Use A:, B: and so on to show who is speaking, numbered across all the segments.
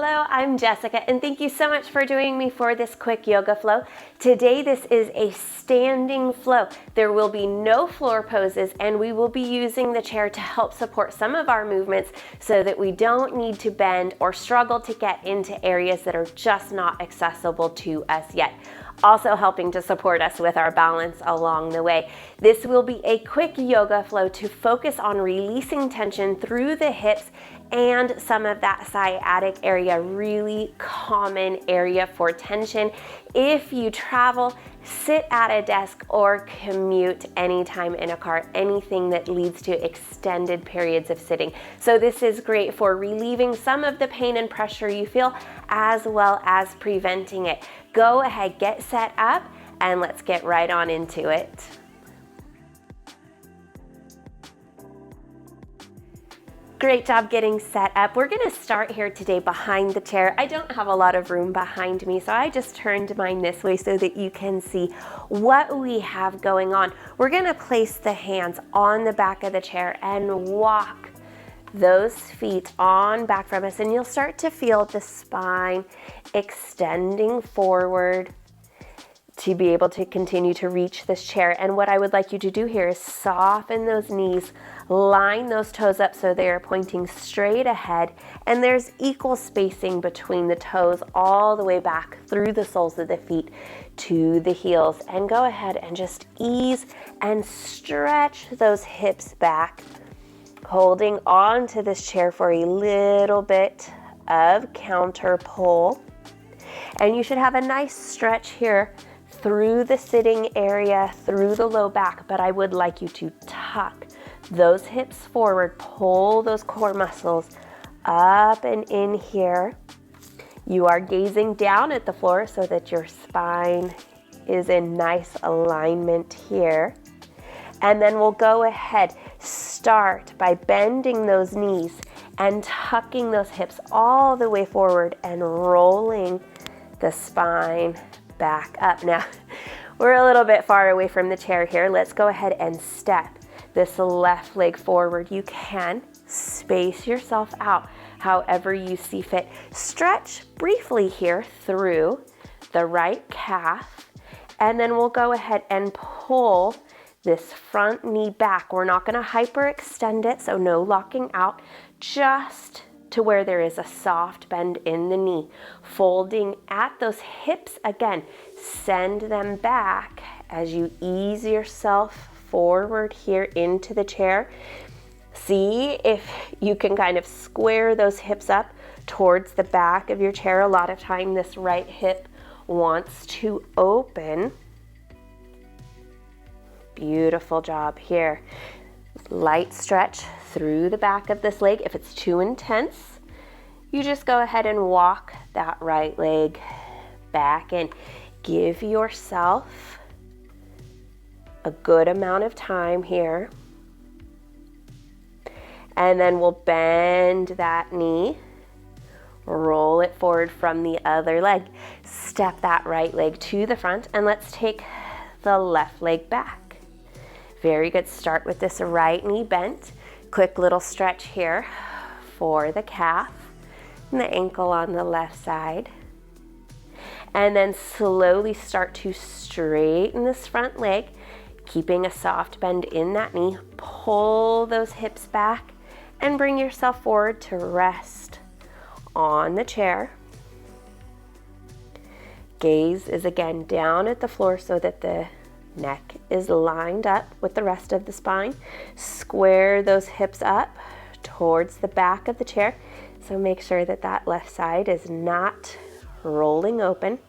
A: Hello, I'm Jessica, and thank you so much for joining me for this quick yoga flow. Today, this is a standing flow. There will be no floor poses, and we will be using the chair to help support some of our movements so that we don't need to bend or struggle to get into areas that are just not accessible to us yet. Also helping to support us with our balance along the way. This will be a quick yoga flow to focus on releasing tension through the hips and some of that sciatic area, really common area for tension. If you travel, sit at a desk, or commute anytime in a car, anything that leads to extended periods of sitting. So this is great for relieving some of the pain and pressure you feel, as well as preventing it. Go ahead, get set up, and let's get right on into it. Great job getting set up. We're gonna start here today behind the chair. I don't have a lot of room behind me, so I just turned mine this way so that you can see what we have going on. We're gonna place the hands on the back of the chair and walk those feet on back from us, and you'll start to feel the spine extending forward to be able to continue to reach this chair. And what I would like you to do here is soften those knees, line those toes up so they are pointing straight ahead, and there's equal spacing between the toes all the way back through the soles of the feet to the heels. And go ahead and just ease and stretch those hips back, holding on to this chair for a little bit of counter pull. And you should have a nice stretch here through the sitting area, through the low back, but I would like you to tuck those hips forward, pull those core muscles up and in here. You are gazing down at the floor so that your spine is in nice alignment here. And then we'll go ahead, start by bending those knees and tucking those hips all the way forward and rolling the spine back up. Now, we're a little bit far away from the chair here. Let's go ahead and step this left leg forward. You can space yourself out however you see fit. Stretch briefly here through the right calf, and then we'll go ahead and pull this front knee back. We're not going to hyperextend it, so no locking out, just to where there is a soft bend in the knee. Folding at those hips again, send them back as you ease yourself forward here into the chair. See if you can kind of square those hips up towards the back of your chair. A lot of time this right hip wants to open. Beautiful job here. Light stretch through the back of this leg. If it's too intense, you just go ahead and walk that right leg back in. Give yourself a good amount of time here. And then we'll bend that knee, roll it forward from the other leg. Step that right leg to the front, and let's take the left leg back. Very good. Start with this right knee bent. Quick little stretch here for the calf and the ankle on the left side. And then slowly start to straighten this front leg, keeping a soft bend in that knee. Pull those hips back and bring yourself forward to rest on the chair. Gaze is again down at the floor so that the neck is lined up with the rest of the spine. Square those hips up towards the back of the chair. So make sure that that left side is not rolling open.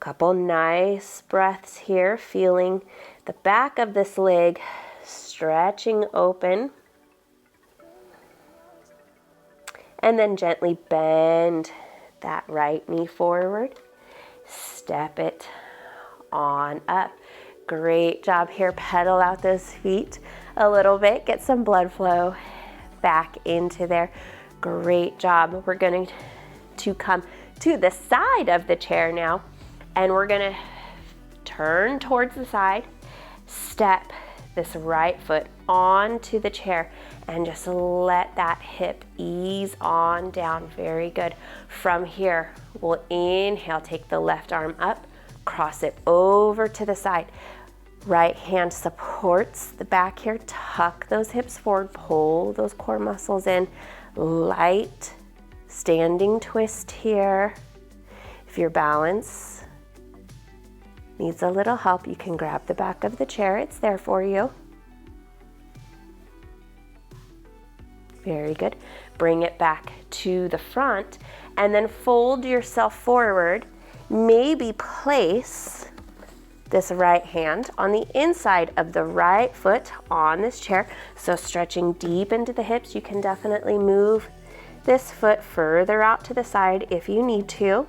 A: Couple nice breaths here, feeling the back of this leg stretching open. And then gently bend that right knee forward. Step it on up. Great job here. Pedal out those feet a little bit. Get some blood flow back into there. Great job. We're going to come to the side of the chair now, and we're going to turn towards the side, step this right foot onto the chair and just let that hip ease on down. Very good. From here, we'll inhale, take the left arm up, cross it over to the side. Right hand supports the back here. Tuck those hips forward, pull those core muscles in. Light standing twist here. If your balance needs a little help, you can grab the back of the chair. It's there for you. Very good. Bring it back to the front and then fold yourself forward. Maybe place this right hand on the inside of the right foot on this chair. So stretching deep into the hips, you can definitely move this foot further out to the side if you need to.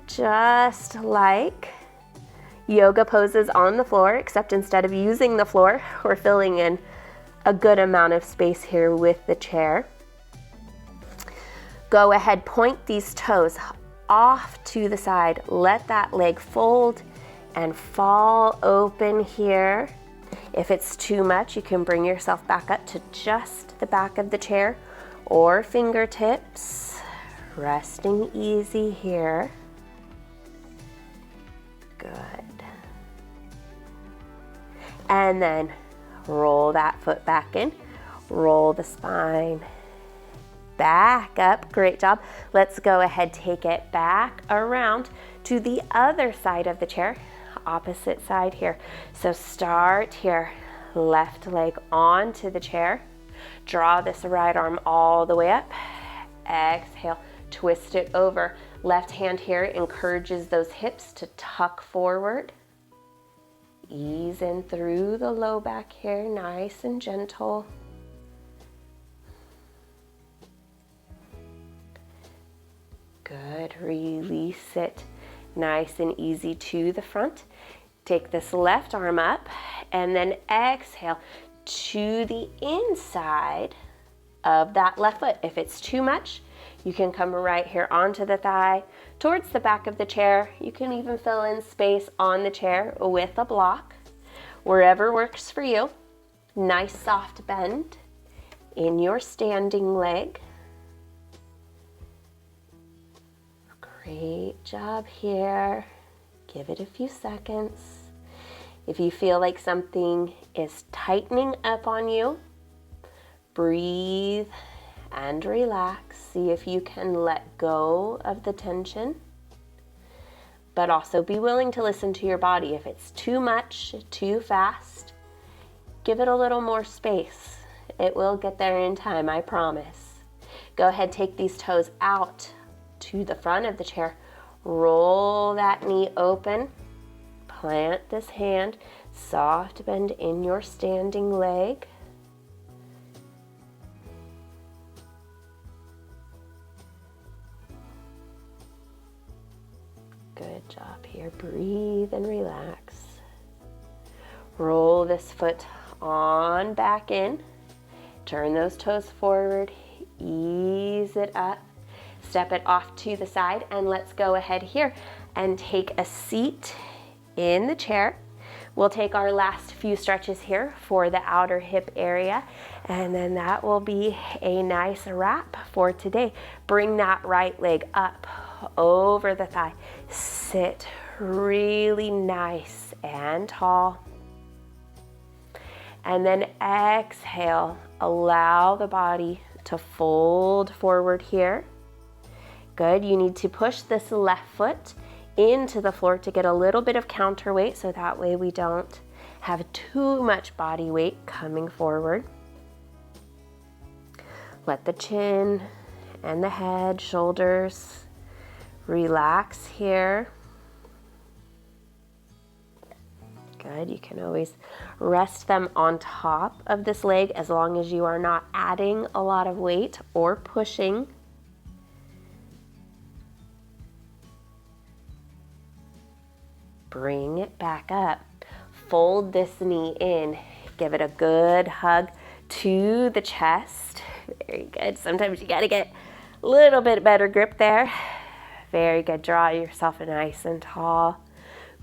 A: Just like yoga poses on the floor, except instead of using the floor, we're filling in a good amount of space here with the chair. Go ahead, point these toes off to the side. Let that leg fold and fall open here. If it's too much, you can bring yourself back up to just the back of the chair or fingertips. Resting easy here. Good. And then roll that foot back in. Roll the spine back up. Great job. Let's go ahead, take it back around to the other side of the chair. Opposite side here. So start here, left leg onto the chair. Draw this right arm all the way up. Exhale, twist it over. Left hand here encourages those hips to tuck forward. Ease in through the low back here, nice and gentle. Good, release it. Nice and easy to the front. Take this left arm up and then exhale to the inside of that left foot. If it's too much, you can come right here onto the thigh, towards the back of the chair. You can even fill in space on the chair with a block, wherever works for you. Nice soft bend in your standing leg. Great job here. Give it a few seconds. If you feel like something is tightening up on you, breathe and relax. See if you can let go of the tension, but also be willing to listen to your body. If it's too much, too fast, give it a little more space. It will get there in time, I promise. Go ahead, take these toes out to the front of the chair. Roll that knee open. Plant this hand. Soft bend in your standing leg. Good job here. Breathe and relax. Roll this foot on back in. Turn those toes forward. Ease it up. Step it off to the side, and let's go ahead here and take a seat in the chair. We'll take our last few stretches here for the outer hip area, and then that will be a nice wrap for today. Bring that right leg up over the thigh. Sit really nice and tall. And then exhale, allow the body to fold forward here. Good, you need to push this left foot into the floor to get a little bit of counterweight, so that way we don't have too much body weight coming forward. Let the chin and the head, shoulders relax here. Good, you can always rest them on top of this leg as long as you are not adding a lot of weight or pushing. Bring it back up. Fold this knee in. Give it a good hug to the chest. Very good. Sometimes you gotta get a little bit better grip there. Very good. Draw yourself nice and tall.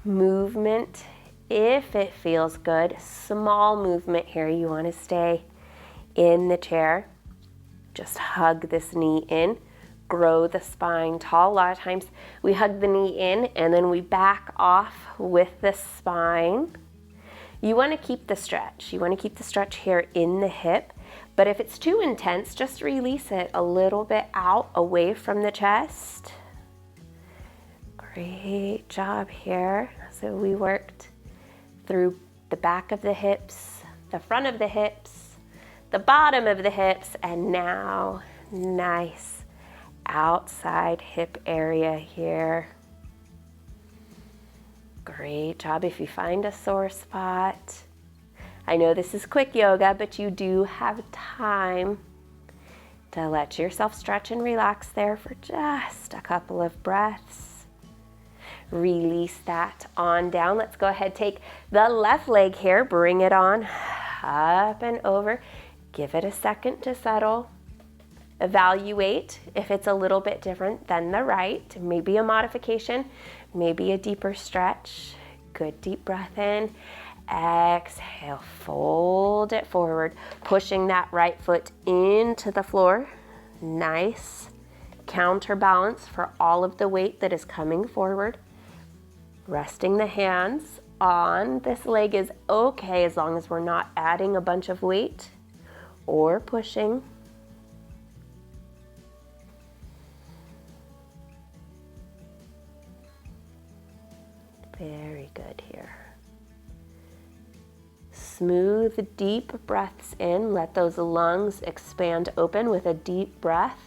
A: Movement if it feels good, small movement here. You want to stay in the chair. Just hug this knee in, grow the spine tall. A lot of times we hug the knee in and then we back off with the spine. You want to keep the stretch. You want to keep the stretch here in the hip, but if it's too intense, just release it a little bit out away from the chest. Great job here. So we worked through the back of the hips, the front of the hips, the bottom of the hips, and now nice outside hip area here. Great job. If you find a sore spot, I know this is quick yoga, but you do have time to let yourself stretch and relax there for just a couple of breaths. Release that on down. Let's go ahead, take the left leg here, bring it on up and over. Give it a second to settle. Evaluate if it's a little bit different than the right. Maybe a modification, maybe a deeper stretch. Good deep breath in. Exhale, fold it forward, pushing that right foot into the floor. Nice counterbalance for all of the weight that is coming forward. Resting the hands on this leg is okay as long as we're not adding a bunch of weight or pushing. Very good here. Smooth, deep breaths in. Let those lungs expand open with a deep breath.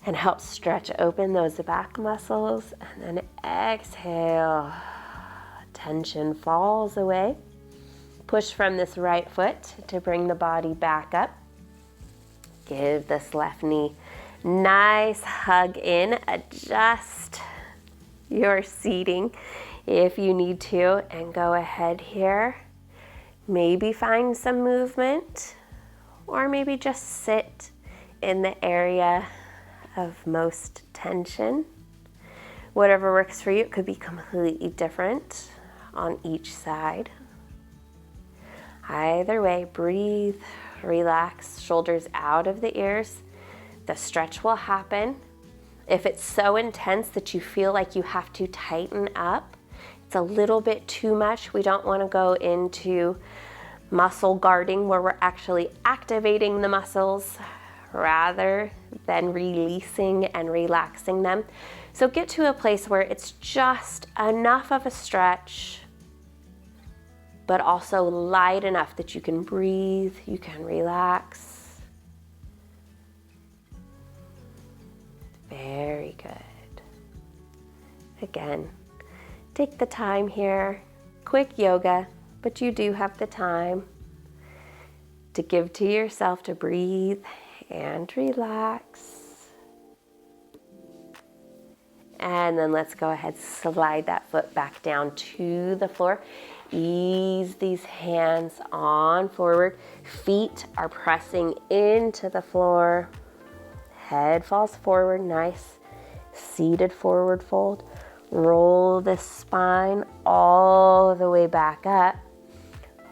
A: And help stretch open those back muscles. And then exhale. Tension falls away. Push from this right foot to bring the body back up. Give this left knee nice hug in. Adjust your seating if you need to, and go ahead here. Maybe find some movement, or maybe just sit in the area of most tension. Whatever works for you. It could be completely different on each side. Either way, breathe, relax, shoulders out of the ears. The stretch will happen. If it's so intense that you feel like you have to tighten up, it's a little bit too much. We don't want to go into muscle guarding where we're actually activating the muscles rather than releasing and relaxing them. So get to a place where it's just enough of a stretch, but also light enough that you can breathe, you can relax. Very good. Again, take the time here. Quick yoga, but you do have the time to give to yourself to breathe and relax. And then let's go ahead, slide that foot back down to the floor. Ease these hands on forward. Feet are pressing into the floor. Head falls forward, nice. Seated forward fold. Roll the spine all the way back up.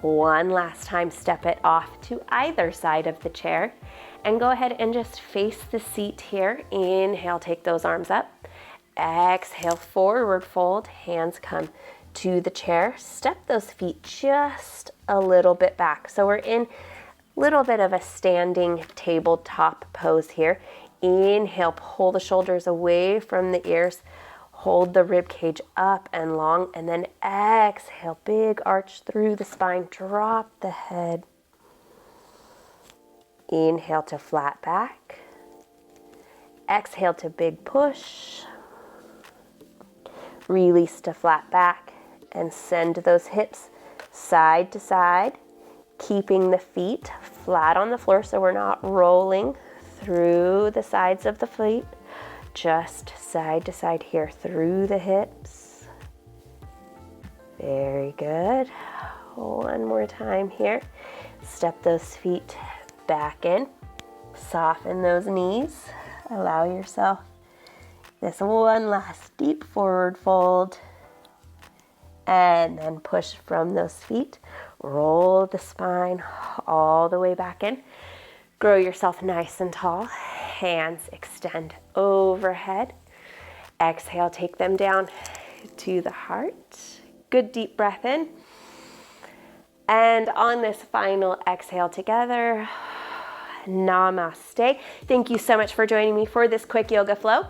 A: One last time, step it off to either side of the chair. And go ahead and just face the seat here. Inhale, take those arms up. Exhale, forward fold. Hands come to the chair. Step those feet just a little bit back. So we're in a little bit of a standing tabletop pose here. Inhale, pull the shoulders away from the ears. Hold the rib cage up and long, and then exhale, big arch through the spine. Drop the head. Inhale to flat back. Exhale to big push. Release to flat back, and send those hips side to side, keeping the feet flat on the floor so we're not rolling through the sides of the feet. Just side to side here through the hips. Very good. One more time here. Step those feet back in. Soften those knees. Allow yourself this one last deep forward fold. and then push from those feet. Roll the spine all the way back in. Grow yourself nice and tall. Hands extend overhead. Exhale, take them down to the heart. Good deep breath in. And on this final exhale together, namaste. Thank you so much for joining me for this quick yoga flow.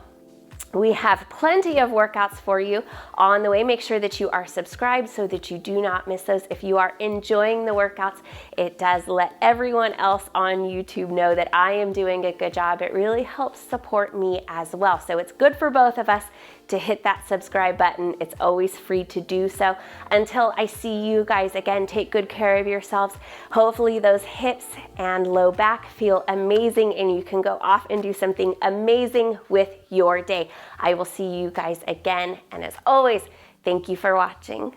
A: We have plenty of workouts for you on the way. Make sure that you are subscribed so that you do not miss those. If you are enjoying the workouts, it does let everyone else on YouTube know that I am doing a good job. It really helps support me as well. So it's good for both of us to hit that subscribe button. It's always free to do so. Until I see you guys again, take good care of yourselves. Hopefully those hips and low back feel amazing and you can go off and do something amazing with your day. I will see you guys again. And as always, thank you for watching.